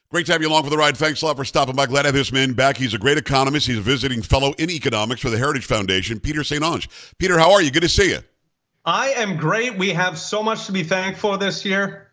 Great to have you along for the ride. Thanks a lot for stopping by. Glad to have this man back. He's a great economist. He's a visiting fellow in economics for the Heritage Foundation, Peter St Onge. Peter, how are you? Good to see you. I am great. We have so much to be thankful for this year.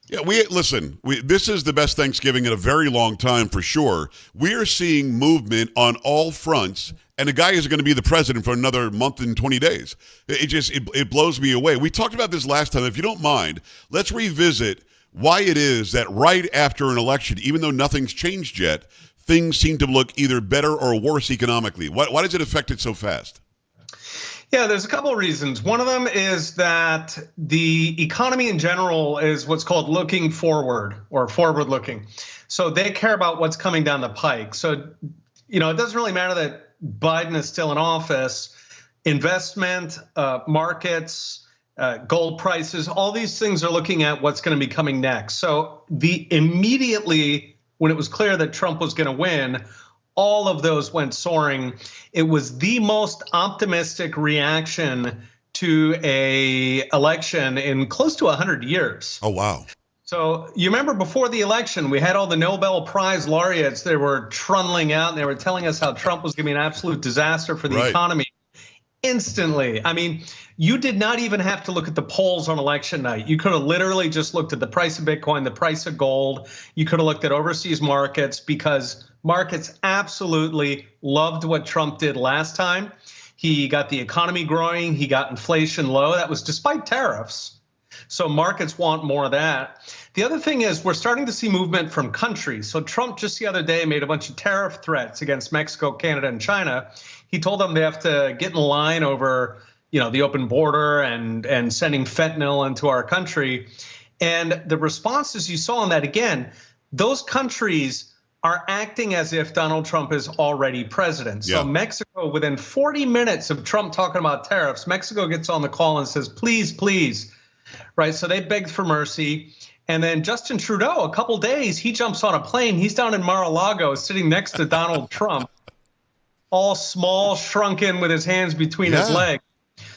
Yeah, this is the best Thanksgiving in a very long time for sure. We are seeing movement on all fronts, and the guy is going to be the president for another month and 20 days. It blows me away. We talked about this last time. If you don't mind, let's revisit why it is that right after an election, even though nothing's changed yet, things seem to look either better or worse economically. Why does it affect it so fast? Yeah, there's a couple of reasons. One of them is that the economy in general is what's called looking forward or forward looking. So they care about what's coming down the pike. So, it doesn't really matter that Biden is still in office. Investment, markets, gold prices, all these things are looking at what's going to be coming next. So immediately when it was clear that Trump was going to win, all of those went soaring. It was the most optimistic reaction to a election in close to 100 years. Oh, wow. So you remember before the election, we had all the Nobel Prize laureates. They were trundling out and they were telling us how Trump was going to be an absolute disaster for the economy. Instantly. I mean, you did not even have to look at the polls on election night. You could have literally just looked at the price of Bitcoin, the price of gold. You could have looked at overseas markets because markets absolutely loved what Trump did last time. He got the economy growing. He got inflation low. That was despite tariffs. So markets want more of that. The other thing is we're starting to see movement from countries. So Trump just the other day made a bunch of tariff threats against Mexico, Canada, and China. He told them they have to get in line over, the open border and sending fentanyl into our country. And the responses you saw on that, again, those countries are acting as if Donald Trump is already president. So Mexico, within 40 minutes of Trump talking about tariffs, Mexico gets on the call and says, please, please, right? So they begged for mercy. And then Justin Trudeau, a couple days, he jumps on a plane. He's down in Mar-a-Lago sitting next to Donald Trump, all small, shrunken with his hands between his legs.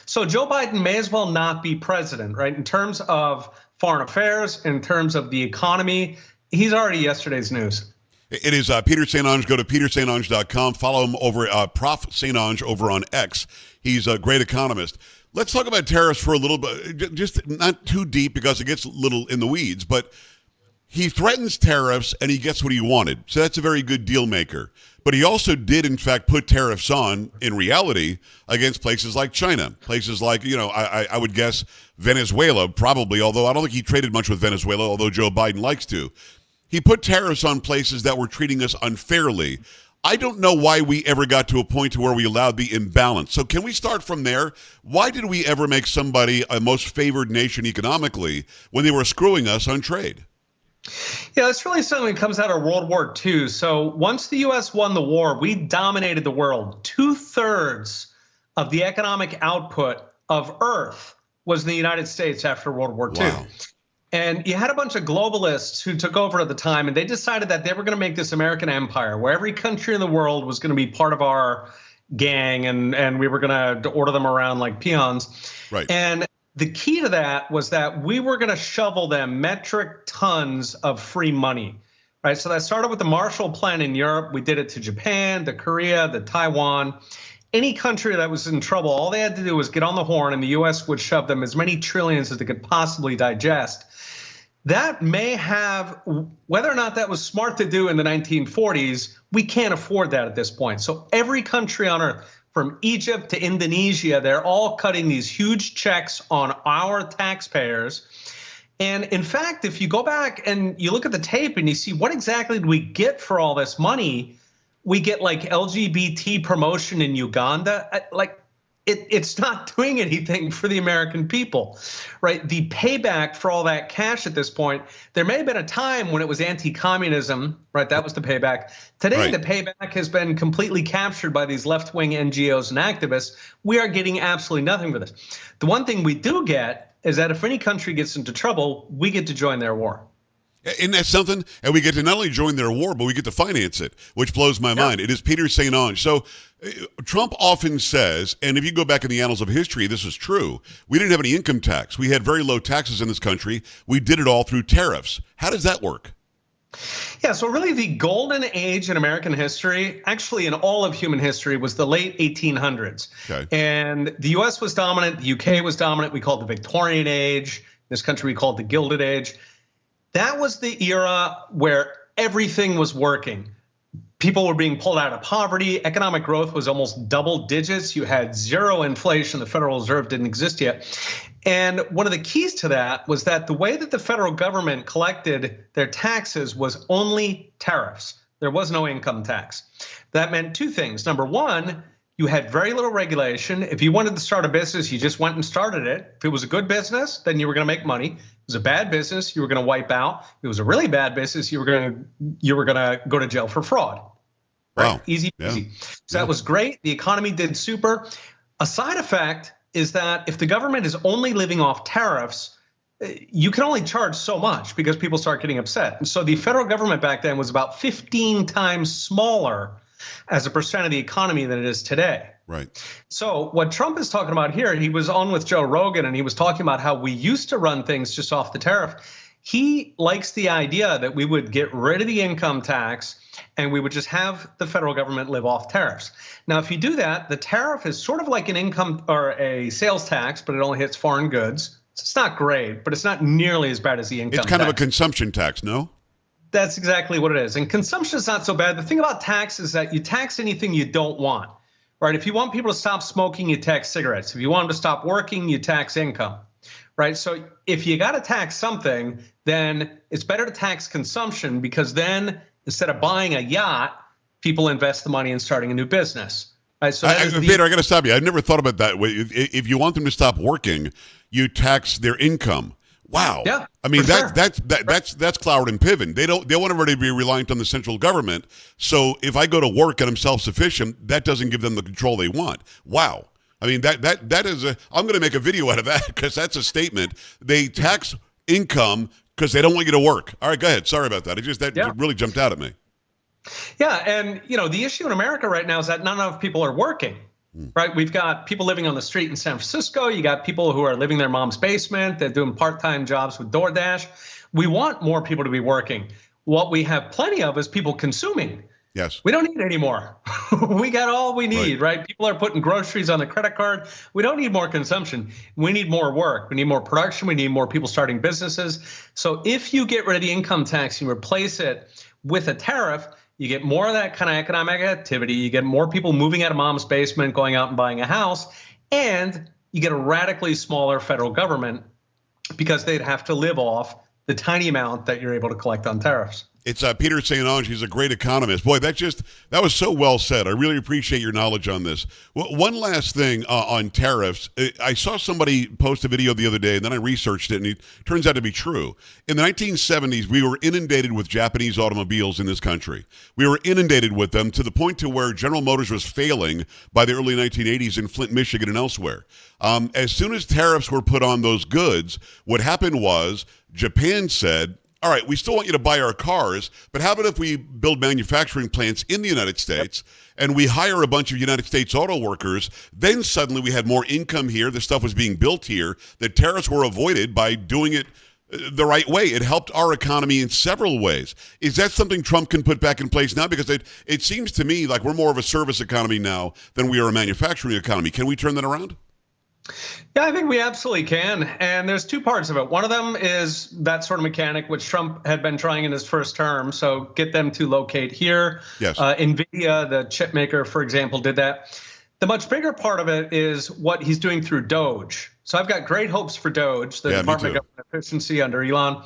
So Joe Biden may as well not be president, right? In terms of foreign affairs, in terms of the economy, he's already yesterday's news. It is Peter St Onge. Go to peterstonge.com. Follow him over Prof. St Onge over on X. He's a great economist. Let's talk about tariffs for a little bit, just not too deep because it gets a little in the weeds, but he threatens tariffs and he gets what he wanted. So that's a very good deal maker. But he also did, in fact, put tariffs on, in reality, against places like China, places like, I would guess Venezuela, probably, although I don't think he traded much with Venezuela, although Joe Biden likes to. He put tariffs on places that were treating us unfairly. I don't know why we ever got to a point to where we allowed the imbalance. So can we start from there? Why did we ever make somebody a most favored nation economically when they were screwing us on trade? Yeah, that's really something that comes out of World War II. So once the U.S. won the war, we dominated the world. 2/3 of the economic output of Earth was in the United States after World War II. Wow. And you had a bunch of globalists who took over at the time, and they decided that they were going to make this American empire where every country in the world was going to be part of our gang, and we were going to order them around like peons. Right. And the key to that was that we were going to shovel them metric tons of free money. Right. So that started with the Marshall Plan in Europe. We did it to Japan, to Korea, to Taiwan. Any country that was in trouble, all they had to do was get on the horn, and the U.S. would shove them as many trillions as they could possibly digest. That may have, whether or not that was smart to do in the 1940s, we can't afford that at this point. So every country on earth, from Egypt to Indonesia, they're all cutting these huge checks on our taxpayers. And in fact, if you go back and you look at the tape and you see what exactly did we get for all this money, we get like LGBT promotion in Uganda. It's not doing anything for the American people, right? The payback for all that cash at this point, there may have been a time when it was anti-communism, right? That was the payback. Today, the payback has been completely captured by these left-wing NGOs and activists. We are getting absolutely nothing for this. The one thing we do get is that if any country gets into trouble, we get to join their war. Isn't that something? And we get to not only join their war, but we get to finance it, which blows my mind. It is Peter St Onge. So Trump often says, and if you go back in the annals of history, this is true, we didn't have any income tax. We had very low taxes in this country. We did it all through tariffs. How does that work? Yeah, so really the golden age in American history, actually in all of human history, was the late 1800s. Okay. And the US was dominant, the UK was dominant. We called it the Victorian age. In this country, we called it the Gilded Age. That was the era where everything was working. People were being pulled out of poverty. Economic growth was almost double digits. You had zero inflation. The Federal Reserve didn't exist yet. And one of the keys to that was that the way that the federal government collected their taxes was only tariffs. There was no income tax. That meant two things. Number one, you had very little regulation. If you wanted to start a business, you just went and started it. If it was a good business, then you were going to make money. If it was a bad business, you were going to wipe out. If it was a really bad business, you were going to go to jail for fraud. Right? Wow. Easy, Yeah. easy. So that was great. The economy did super. A side effect is that if the government is only living off tariffs, you can only charge so much because people start getting upset. And so the federal government back then was about 15 times smaller as a percent of the economy than it is today. Right. So what Trump is talking about here, he was on with Joe Rogan and he was talking about how we used to run things just off the tariff. He likes the idea that we would get rid of the income tax and we would just have the federal government live off tariffs. Now, if you do that, the tariff is sort of like an income or a sales tax, but it only hits foreign goods. So it's not great, but it's not nearly as bad as the income tax. It's kind of a consumption tax, no? That's exactly what it is. And consumption is not so bad. The thing about tax is that you tax anything you don't want, right? If you want people to stop smoking, you tax cigarettes. If you want them to stop working, you tax income, right? So if you got to tax something, then it's better to tax consumption because then instead of buying a yacht, people invest the money in starting a new business. Right? So Peter, I got to stop you. I've never thought about that way. If you want them to stop working, you tax their income. Wow. Yeah. I mean, that's Cloward and Piven. They want everybody to be reliant on the central government. So if I go to work and I'm self-sufficient, that doesn't give them the control they want. Wow. I mean, that is I'm going to make a video out of that because that's a statement. They tax income because they don't want you to work. All right, go ahead. Sorry about that. That really jumped out at me. Yeah, and the issue in America right now is that not enough people are working. Right, we've got people living on the street in San Francisco. You got people who are living in their mom's basement. They're doing part-time jobs with DoorDash. We want more people to be working. What we have plenty of is people consuming. Yes. We don't need any more. We got all we need, right? People are putting groceries on the credit card. We don't need more consumption. We need more work. We need more production. We need more people starting businesses. So if you get rid of the income tax and replace it with a tariff, you get more of that kind of economic activity. You get more people moving out of mom's basement, going out and buying a house, and you get a radically smaller federal government because they'd have to live off the tiny amount that you're able to collect on tariffs. It's Peter St Onge. He's a great economist. Boy, that was so well said. I really appreciate your knowledge on this. Well, one last thing on tariffs. I saw somebody post a video the other day, and then I researched it, and it turns out to be true. In the 1970s, we were inundated with Japanese automobiles in this country. We were inundated with them to the point to where General Motors was failing by the early 1980s in Flint, Michigan, and elsewhere. As soon as tariffs were put on those goods, what happened was Japan said, all right, we still want you to buy our cars, but how about if we build manufacturing plants in the United States and we hire a bunch of United States auto workers? Then suddenly we had more income here. The stuff was being built here. The tariffs were avoided by doing it the right way. It helped our economy in several ways. Is that something Trump can put back in place now? Because it seems to me like we're more of a service economy now than we are a manufacturing economy. Can we turn that around? Yeah, I think we absolutely can. And there's two parts of it. One of them is that sort of mechanic, which Trump had been trying in his first term. So get them to locate here. Yes. NVIDIA, the chip maker, for example, did that. The much bigger part of it is what he's doing through Doge. So I've got great hopes for Doge, the Department of Government Efficiency under Elon.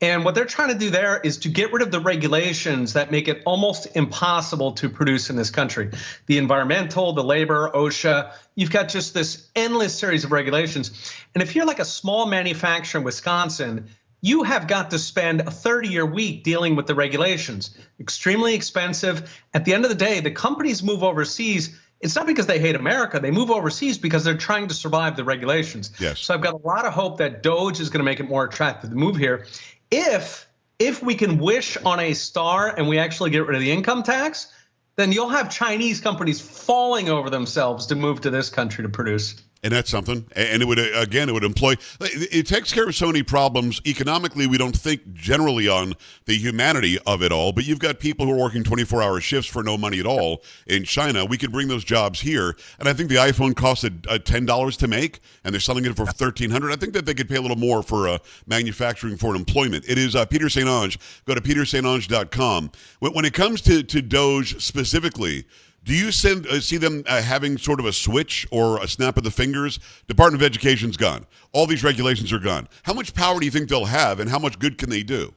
And what they're trying to do there is to get rid of the regulations that make it almost impossible to produce in this country. The environmental, the labor, OSHA, you've got just this endless series of regulations. And if you're like a small manufacturer in Wisconsin, you have got to spend a 30-year week dealing with the regulations. Extremely expensive. At the end of the day, the companies move overseas. It's not because they hate America. They move overseas because they're trying to survive the regulations. Yes. So I've got a lot of hope that Doge is going to make it more attractive to move here. If we can wish on a star and we actually get rid of the income tax, then you'll have Chinese companies falling over themselves to move to this country to produce. And that's something. And it would, again, it would employ, it takes care of so many problems. Economically, we don't think generally on the humanity of it all, but you've got people who are working 24-hour shifts for no money at all in China. We could bring those jobs here. And I think the iPhone costs $10 to make, and they're selling it for $1,300. I think that they could pay a little more for manufacturing for employment. It is Peter St Onge. Go to peterstonge.com. When it comes to Doge specifically, do you see them having sort of a switch or a snap of the fingers? Department of Education's gone. All these regulations are gone. How much power do you think they'll have, and how much good can they do?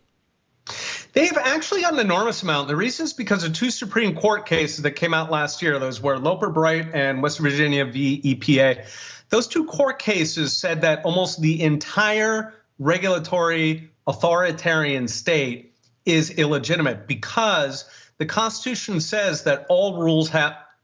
They've actually got an enormous amount. The reason is because of two Supreme Court cases that came out last year. Those were Loper Bright and West Virginia v. EPA. Those two court cases said that almost the entire regulatory authoritarian state is illegitimate because the Constitution says that all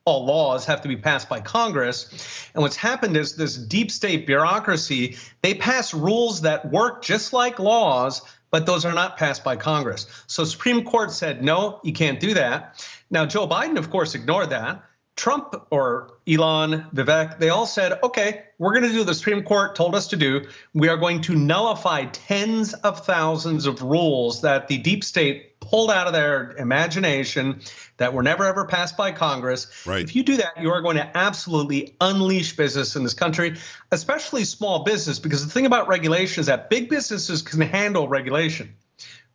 laws have to be passed by Congress. And what's happened is this deep state bureaucracy, they pass rules that work just like laws, but those are not passed by Congress. So Supreme Court said, no, you can't do that. Now, Joe Biden, of course, ignored that. Trump or Elon, Vivek, they all said, okay, we're going to do what the Supreme Court told us to do. We are going to nullify tens of thousands of rules that the deep state pulled out of their imagination that were never, ever passed by Congress. Right. If you do that, you are going to absolutely unleash business in this country, especially small business, because the thing about regulation is that big businesses can handle regulation,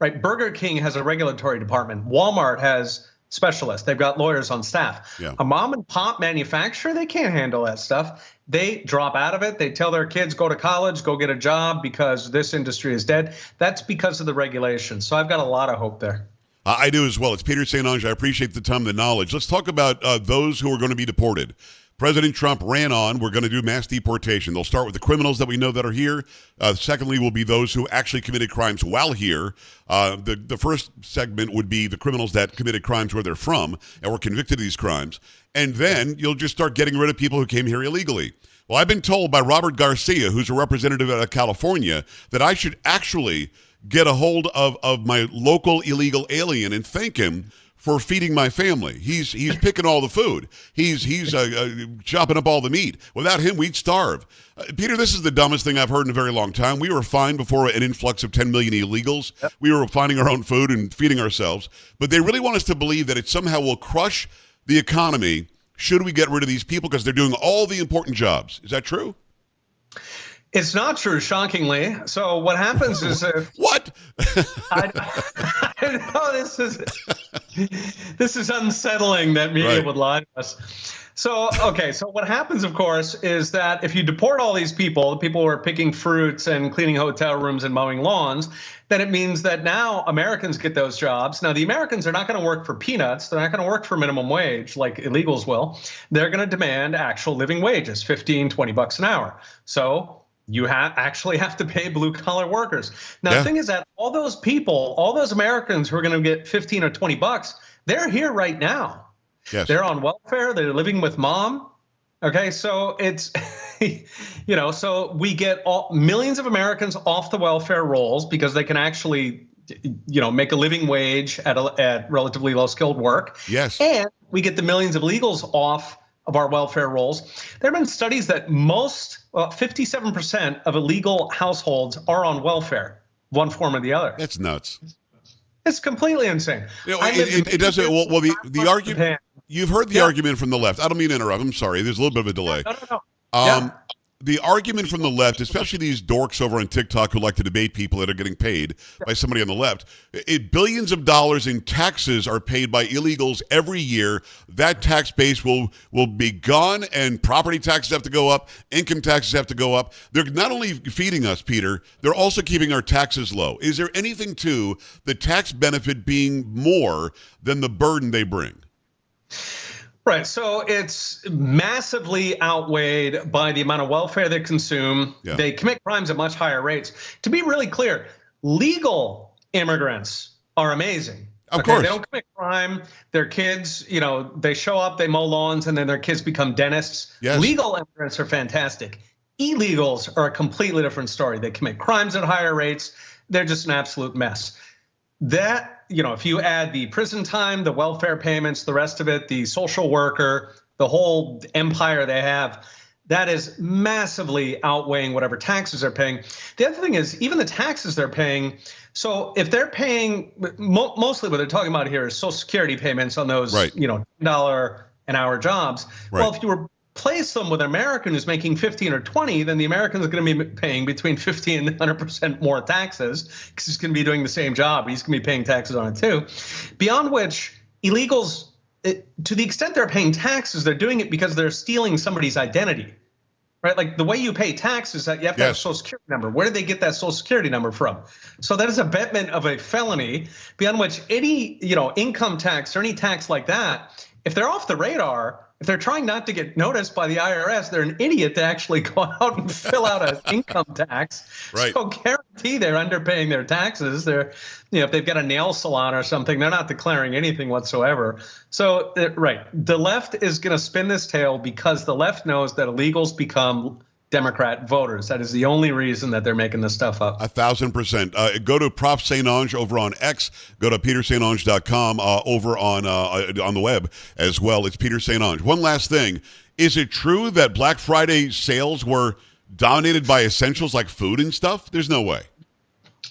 right? Burger King has a regulatory department. Walmart has specialists. They've got lawyers on staff. Yeah. A mom and pop manufacturer, they can't handle that stuff. They drop out of it. They tell their kids, go to college, go get a job because this industry is dead. That's because of the regulations. So I've got a lot of hope there. I do as well. It's Peter St Onge. I appreciate the time, the knowledge. Let's talk about those who are going to be deported. President Trump ran on, we're going to do mass deportation. They'll start with the criminals that we know that are here. Secondly, will be those who actually committed crimes while here. The first segment would be the criminals that committed crimes where they're from and were convicted of these crimes. And then you'll just start getting rid of people who came here illegally. Well, I've been told by Robert Garcia, who's a representative of California, that I should actually get a hold of my local illegal alien and thank him for feeding my family. He's picking all the food. He's chopping up all the meat. Without him, we'd starve. Peter, this is the dumbest thing I've heard in a very long time. We were fine before an influx of 10 million illegals. Yep. We were finding our own food and feeding ourselves. But they really want us to believe that it somehow will crush the economy should we get rid of these people because they're doing all the important jobs. Is that true? It's not true, shockingly. So what happens is what? I know this is unsettling that media would lie to us. So so what happens, of course, is that if you deport all these people, the people who are picking fruits and cleaning hotel rooms and mowing lawns, then it means that now Americans get those jobs. Now, the Americans are not going to work for peanuts. They're not going to work for minimum wage like illegals will. They're going to demand actual living wages, $15-20 an hour. So you actually have to pay blue collar workers. Now, the thing is that all those people, all those Americans who are going to get $15 or $20, they're here right now. Yes. They're on welfare. They're living with mom. Okay, so it's, so we get millions of Americans off the welfare rolls because they can actually, make a living wage at relatively low skilled work. Yes. And we get the millions of illegals off of our welfare rolls. There have been studies that 57% of illegal households are on welfare, one form or the other. That's nuts. It's completely insane. It doesn't. Well, the argument. You've heard the argument from the left. I don't mean to interrupt. I'm sorry. There's a little bit of a delay. No. The argument from the left, especially these dorks over on TikTok who like to debate people that are getting paid by somebody on the left, billions of dollars in taxes are paid by illegals every year. That tax base will be gone, and property taxes have to go up, income taxes have to go up. They're not only feeding us, Peter, they're also keeping our taxes low. Is there anything to the tax benefit being more than the burden they bring? Right. So it's massively outweighed by the amount of welfare they consume. Yeah. They commit crimes at much higher rates. To be really clear, legal immigrants are amazing. Of course. They don't commit crime. Their kids, they show up, they mow lawns, and then their kids become dentists. Yes. Legal immigrants are fantastic. Illegals are a completely different story. They commit crimes at higher rates. They're just an absolute mess. That, if you add the prison time, the welfare payments, the rest of it, the social worker, the whole empire they have, That is massively outweighing whatever taxes they're paying. The other thing is, even the taxes they're paying. So if they're paying, mostly what they're talking about here is Social Security payments on those, right. $10 an hour jobs. Right. Well, if you replace them with an American who's making 15 or 20, then the American is going to be paying between 50 and 100% more taxes because he's going to be doing the same job. He's going to be paying taxes on it too. Beyond which, illegals, to the extent they're paying taxes, they're doing it because they're stealing somebody's identity, right? Like the way you pay taxes, that you have to have a Social Security number. Where did they get that Social Security number from? So that is abetment of a felony, beyond which any income tax or any tax like that, if they're off the radar, if they're trying not to get noticed by the IRS, they're an idiot to actually go out and fill out an income tax. Right. So guarantee they're underpaying their taxes. They're, if they've got a nail salon or something, they're not declaring anything whatsoever. So, right, the left is going to spin this tale because the left knows that illegals become Democrat voters. That is the only reason that they're making this stuff up. 1,000%. Go to Prof St Onge over on X. Go to peterstonge.com over on the web as well. It's Peter St Onge. One last thing. Is it true that Black Friday sales were dominated by essentials like food and stuff? There's no way.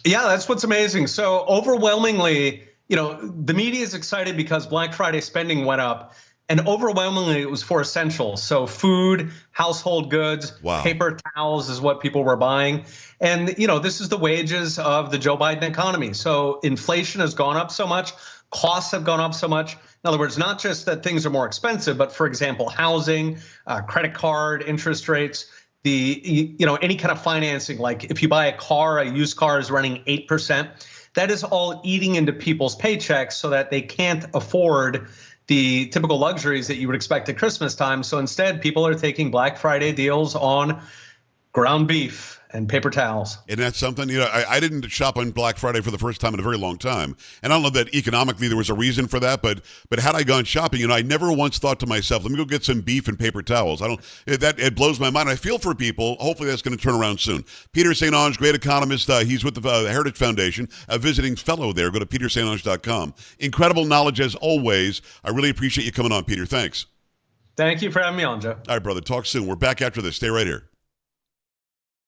Yeah, that's what's amazing. So overwhelmingly, the media is excited because Black Friday spending went up. And overwhelmingly, it was for essentials. So food, household goods, paper towels is what people were buying. And, this is the wages of the Joe Biden economy. So inflation has gone up so much. Costs have gone up so much. In other words, not just that things are more expensive, but for example, housing, credit card, interest rates, any kind of financing, like if you buy a car, a used car is running 8%. That is all eating into people's paychecks so that they can't afford the typical luxuries that you would expect at Christmas time. So instead, people are taking Black Friday deals on ground beef and paper towels. And that's something, I didn't shop on Black Friday for the first time in a very long time. And I don't know that economically there was a reason for that, but had I gone shopping, I never once thought to myself, let me go get some beef and paper towels. It blows my mind. I feel for people. Hopefully that's going to turn around soon. Peter St Onge, great economist. He's with the Heritage Foundation, a visiting fellow there. Go to peterstonge.com. Incredible knowledge as always. I really appreciate you coming on, Peter. Thanks. Thank you for having me on, Joe. All right, brother. Talk soon. We're back after this. Stay right here.